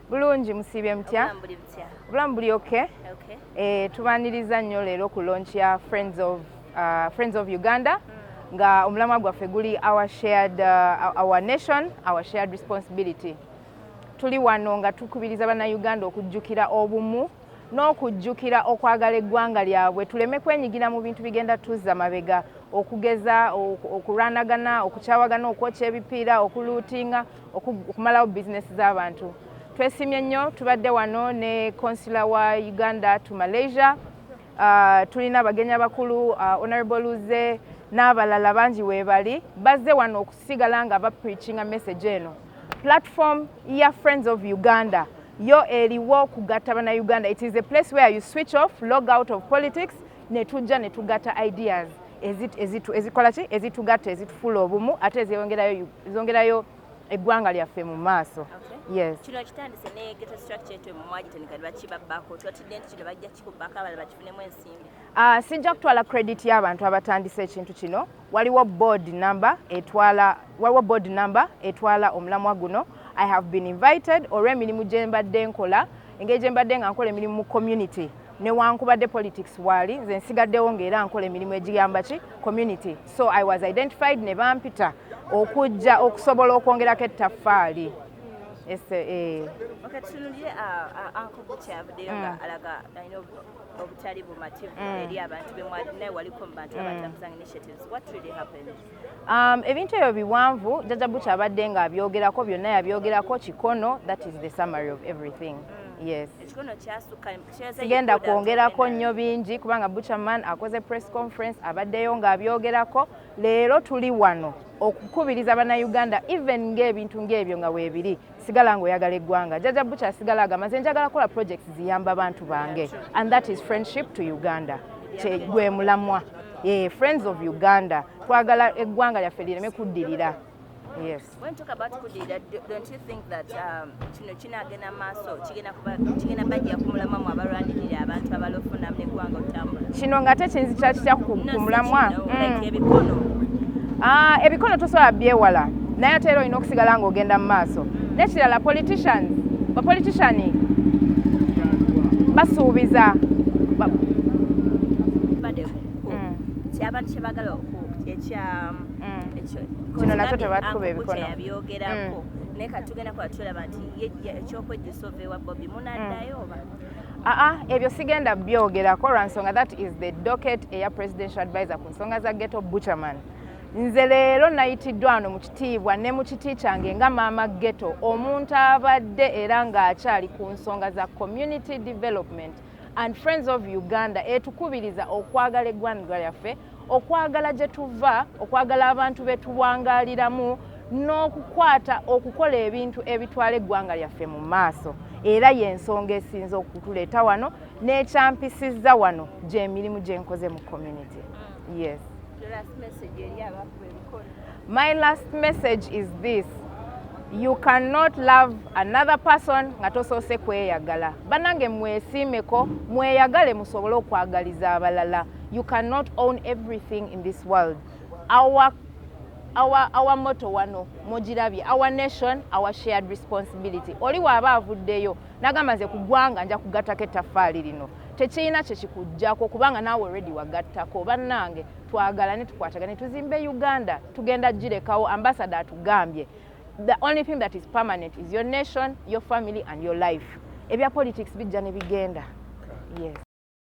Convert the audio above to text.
Bulungi musiibye mutya? Bulamu buli okay? Tubaniriza nnyo leero ku launch ya Friends of Uganda nga omulamwa gwaffe guli our nation, our shared responsibility. Tuli wano nga tukubiriza bannayuganda okujjukira obumu n'okujjukira okwagala eggwanga lyabwe, tuleme kwenyigira mu bintu bigenda tuzza mabega, okugeza okulwanagana, okukyawagana, okwokya ebipiira, okuluutinga, okumalawo bizinesi z'abantu. Twesimye nnyo, tubadde wano ne konsula wa Uganda to Malaysia. Tulina abagenyi abakulu, Honorable Luze n'abalala bangi weebali bazze wano okusigala nga bapreachinga message eno. Platform ya Friends of Uganda yo eriwo kugatta bannayuganda. It is a place where you switch off, log out of politics, ne tujja ne tugatta ideas ezikola ki ezitugatta ezitufuula obumu ate ezongerayo eggwanga lyaffe mu maaso. Yes. Kino kitandise ne ghetto structure eto mu mwagitendeka bakibabbako twatidde nti kino bajja kikubbako abala bakifunemu ensimbi. Sijja kutwala credit y'abantu abatandise ekintu kino. Waliwo board number etwala omulamwa guno. I have been invited olw'emirimu gye mbadde nkola, engeri gye mbadde nga nkola emirimu mu community. Newankubadde politics waali, nze nsigaddewo ng'era nkola emirimu egiyamba ki community. So I was identified ne bampita okujja okusobola okwongerako ettaffaali. Okay, tunulire Uncle Buchaman Abyeganye alaga obutali bumativu eri abantu bemwalina waliko mu bantu abatambuza initiatives. What really happened? Ebintu ebyo biwanvu Jjajja Bucha abadde nga abyogerako, byonna yabyogerako kikono. That is the summary of everything. Yes. Sigenda kwongerako nnyo bingi kubanga Buchaman akoze press conference abaddeyo ng'abyogerako. Leero tuli wano okukubiriza bannayuganda even ng'ebintu ng'ebyo nga weebiri sigala ng'oyagala eggwanga. Jjajja Bucha asigala agamba nze njagala kola projects ziyamba abantu bange, and that is friendship to Uganda. Gwe mulamwa. Friends of Uganda. Twagala eggwanga lyaffe lireme kuddirira. Yes. When you talk about kudira, don't you think that kino agenda maaso kigenda bajja kumulamwa mu abalwanirira abantu abalofuna n'eggwanga otambula? Kino nga tekinzikira kitya ku mulamwa? Ebikono tosobola byewala naye ate era olina okusigala ng'ogenda mu maaso. N'ekirala bapolitician basuubiza abantu kye baagala kino nakyo tebatukuba ebikono yabyogerako naye katugenda kwatulaba nti ekyokwejjusa ova ewa Bobi munaddayo oba? Ebyo sigenda byogerako lwansonga that is the docket eya presidential advisor ku nsonga za Ghetto Buchaman. Nze leero nayitiddwa wano mu kitiibwa ne mu kiti kyange nga Maama Ghetto, omuntu abadde era ng'akyali ku nsonga za community development and Friends of Uganda etukubiriza okwagala eggwanga lyaffe, okwagala gye tuva, okwagala abantu be tuwangaaliramu, n'okukwata okukola ebintu ebitwala eggwanga lyaffe mu maaso. Era y'ensonga esinze okutuleeta wano n'ekyampisizza wano gy'emirimu gye nkoze mu community. Yes. My last message is this. You cannot love another person nga tosoose kweyagala. Bannange mwesiimeko, mweyagale musobole okwagaliza abalala. You cannot own everything in this world. Our motto wano mugirabye, our nation, our shared responsibility. Oli waaba avuddeyo n'agamba nze ku ggwanga nja kugattako ettaffaali lino, tekirina kye kikuggyako kubanga naawe already wagattako. Bannange twagalane tukwatagane tuzimbe Uganda, tugenda girekawo. Ambassador atugambye the only thing that is permanent is your nation, your family and your life. Ebya politics bijja ne bigenda. Yes.